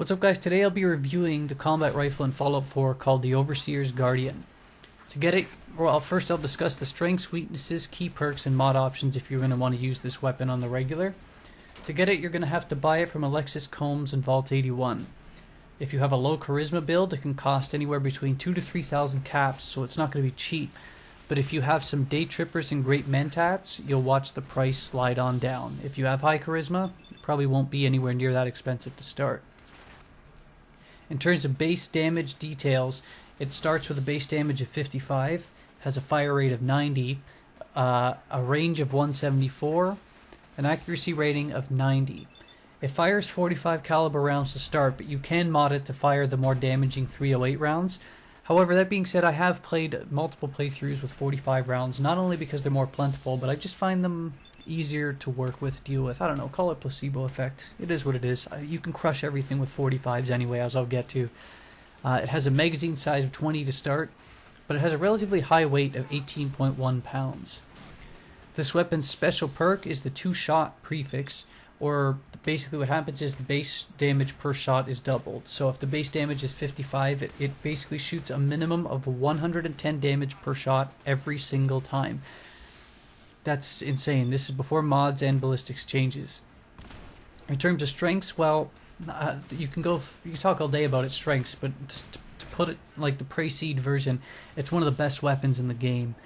What's up guys, today I'll be reviewing the combat rifle in Fallout 4 called the Overseer's Guardian. To get it, first I'll discuss the strengths, weaknesses, key perks, and mod options if you're going to want to use this weapon on the regular. To get it, you're going to have to buy it from Alexis Combs and Vault 81. If you have a low charisma build, it can cost anywhere between 2,000 to 3,000 caps, so it's not going to be cheap. But if you have some day trippers and great mentats, you'll watch the price slide on down. If you have high charisma, it probably won't be anywhere near that expensive to start. In terms of base damage details, it starts with a base damage of 55, has a fire rate of 90, a range of 174, an accuracy rating of 90. It fires 45 caliber rounds to start, but you can mod it to fire the more damaging 308 rounds. However, that being said, I have played multiple playthroughs with 45 rounds, not only because they're more plentiful, but I just find them easier to work with, deal with. I don't know, call it placebo effect. It is what it is. You can crush everything with 45s anyway, as I'll get to. It has a magazine size of 20 to start, but it has a relatively high weight of 18.1 pounds. This weapon's special perk is the 2-shot prefix, or basically what happens is the base damage per shot is doubled. So if the base damage is 55, it basically shoots a minimum of 110 damage per shot every single time. That's insane. This is before mods and ballistics changes. In terms of strengths, well, you can talk all day about its strengths, but just to put it like the pre-seed version, it's one of the best weapons in the game.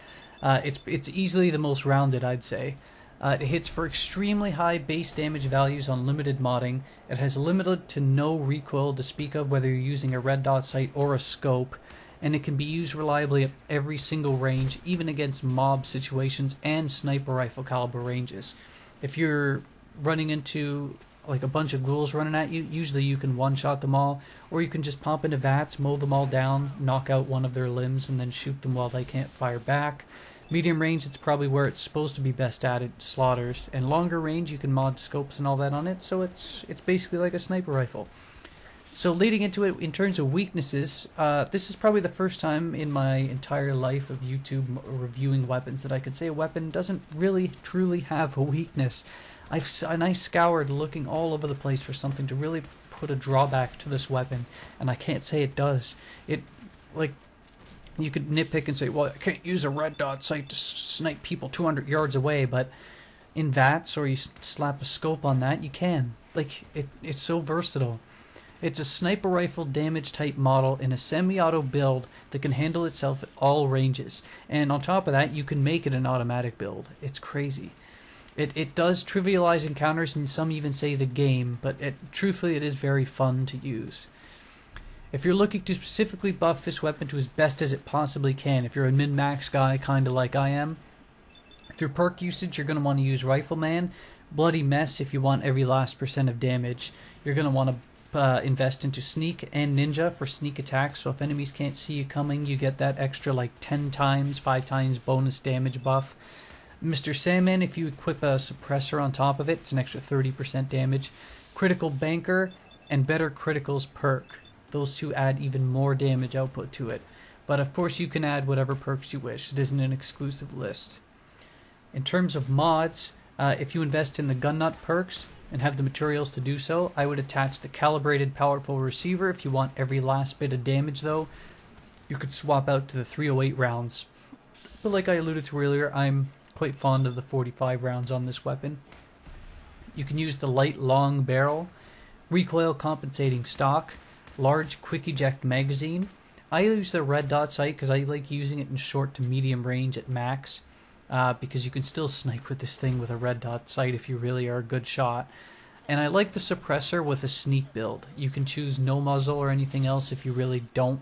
It's easily the most rounded, I'd say. It hits for extremely high base damage values on limited modding. It has limited to no recoil to speak of, whether you're using a red dot sight or a scope, and it can be used reliably at every single range, even against mob situations and sniper rifle caliber ranges. If you're running into like a bunch of ghouls running at you, usually you can one-shot them all, or you can just pop into VATS, mow them all down, knock out one of their limbs, and then shoot them while they can't fire back. Medium range, it's probably where it's supposed to be best at, it slaughters. And longer range, you can mod scopes and all that on it, so it's basically like a sniper rifle. So leading into it, in terms of weaknesses, this is probably the first time in my entire life of YouTube reviewing weapons that I could say a weapon doesn't really truly have a weakness. I've scoured looking all over the place for something to really put a drawback to this weapon, and I can't say it does. You could nitpick and say, well, I can't use a red dot sight to snipe people 200 yards away, but in VATS, or you slap a scope on that, you can. It's so versatile. It's a sniper rifle damage type model in a semi-auto build that can handle itself at all ranges. And on top of that, you can make it an automatic build. It's crazy. It does trivialize encounters, and some even say the game, but truthfully it is very fun to use. If you're looking to specifically buff this weapon to as best as it possibly can, if you're a min-max guy kinda like I am, through perk usage you're going to want to use Rifleman, Bloody Mess if you want every last % of damage. You're going to want to invest into Sneak and Ninja for sneak attacks, so if enemies can't see you coming, you get that extra like 10 times, 5 times bonus damage buff. Mr. Sandman, if you equip a suppressor on top of it, it's an extra 30% damage. Critical Banker and Better Criticals perk. Those two add even more damage output to it. But of course you can add whatever perks you wish. It isn't an exclusive list. In terms of mods, if you invest in the gun nut perks and have the materials to do so, I would attach the Calibrated Powerful Receiver if you want every last bit of damage though. You could swap out to the 308 rounds. But like I alluded to earlier, I'm quite fond of the 45 rounds on this weapon. You can use the light long barrel, recoil compensating stock, large quick eject magazine. I use the red dot sight because I like using it in short to medium range at max, because you can still snipe with this thing with a red dot sight if you really are a good shot. And I like the suppressor with a sneak build. You can choose no muzzle or anything else if you really don't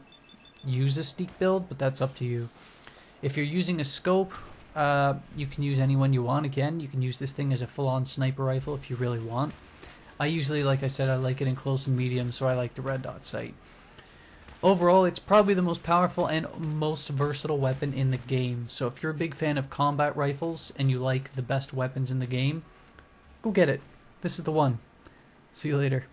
use a sneak build, but that's up to you. If you're using a scope, you can use any one you want. Again, you can use this thing as a full-on sniper rifle if you really want. I usually, like I said, I like it in close and medium, so I like the red dot sight. Overall, it's probably the most powerful and most versatile weapon in the game. So if you're a big fan of combat rifles and you like the best weapons in the game, go get it. This is the one. See you later.